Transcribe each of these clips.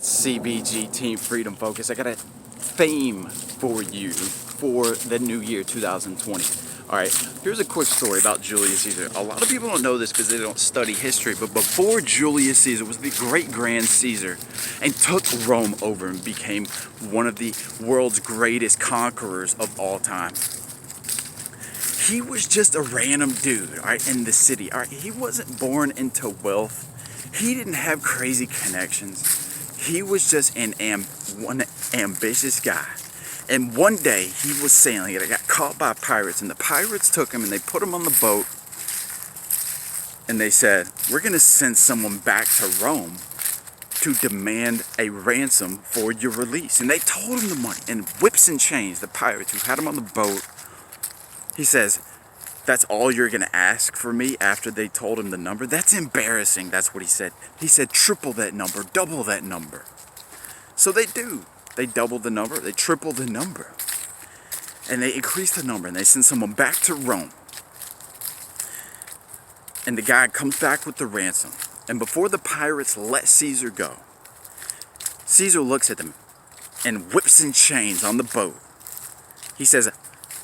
CBG Team Freedom Focus. I got a theme for you for the new year 2020. Alright, here's a quick story about Julius Caesar. A lot of people don't know this because they don't study history, but before Julius Caesar was the great grand Caesar and took Rome over and became one of the world's greatest conquerors of all time. He was just a random dude, alright, in the city. Alright, he wasn't born into wealth. He didn't have crazy connections. He was just one ambitious guy. And one day he was sailing and he got caught by pirates, and the pirates took him and they put him on the boat and they said, we're going to send someone back to Rome to demand a ransom for your release. And they told him the money, and whips and chains, the pirates who had him on the boat. He says, that's all you're going to ask for me after they told him the number? That's embarrassing. That's what he said. He said, triple that number, double that number. So they do. They double the number, they triple the number. And they increase the number, and they send someone back to Rome. And the guy comes back with the ransom. And before the pirates let Caesar go, Caesar looks at them and whips and chains on the boat. He says,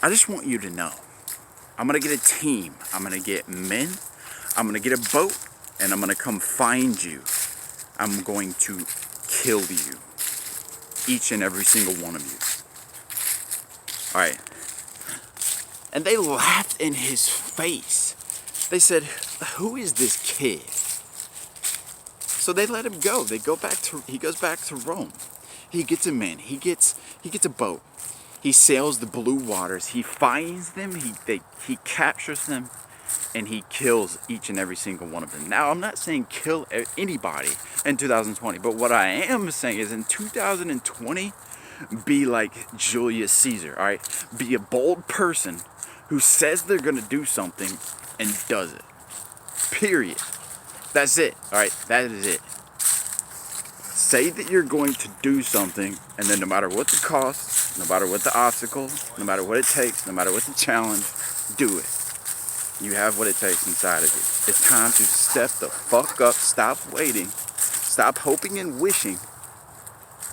I just want you to know, I'm going to get a team. I'm going to get men. I'm going to get a boat. And I'm going to come find you. I'm going to kill you. Each and every single one of you. Alright. And they laughed in his face. They said, who is this kid? So they let him go. He goes back to Rome. He gets a man. He gets a boat. He sails the blue waters. He finds them. He captures them. And he kills each and every single one of them. Now, I'm not saying kill anybody in 2020, but what I am saying is in 2020, be like Julius Caesar, all right? Be a bold person who says they're going to do something and does it. Period. That's it, all right? That is it. Say that you're going to do something, and then no matter what the cost, no matter what the obstacle, no matter what it takes, no matter what the challenge, do it. You have what it takes inside of you. It's time to step the fuck up, stop waiting, stop hoping and wishing,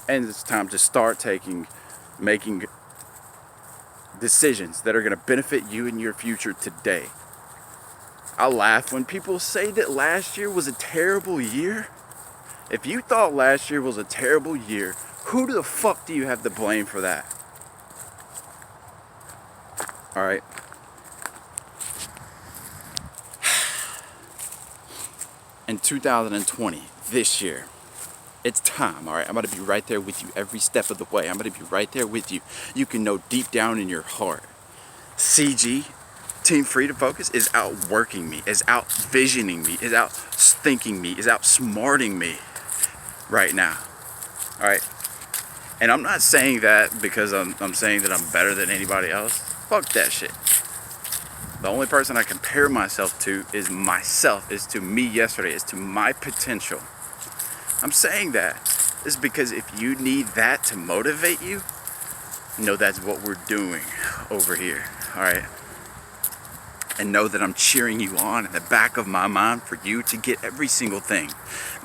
and it's time to start making decisions that are going to benefit you and your future today. I laugh when people say that last year was a terrible year. If you thought last year was a terrible year, who the fuck do you have to blame for that? Alright. In 2020, this year, it's time, all right? I'm going to be right there with you every step of the way. I'm going to be right there with you. You can know deep down in your heart, CG, Team Freedom Focus, is outworking me, is out visioning me, is out thinking me, is outsmarting me right now, all right? And I'm not saying that because I'm saying that I'm better than anybody else. Fuck that shit. The only person I compare myself to is myself, is to me yesterday, is to my potential. I'm saying that is because if you need that to motivate you, know that's what we're doing over here, all right? And know that I'm cheering you on in the back of my mind for you to get every single thing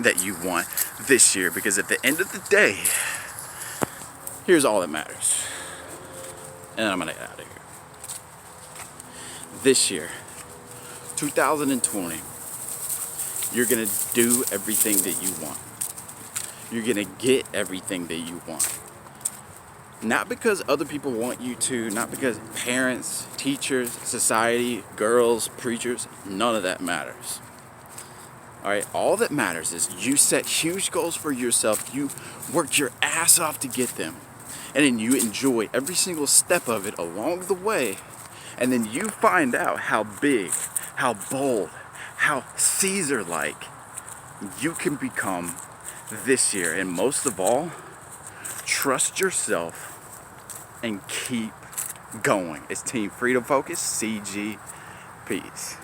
that you want this year. Because at the end of the day, here's all that matters. And I'm going to get out of here. This year, 2020, you're going to do everything that you want. You're going to get everything that you want. Not because other people want you to, not because parents, teachers, society, girls, preachers, none of that matters. Alright, all that matters is you set huge goals for yourself, you worked your ass off to get them, and then you enjoy every single step of it along the way. And then you find out how big, how bold, how Caesar-like you can become this year. And most of all, trust yourself and keep going. It's Team Freedom Focus, CG. Peace.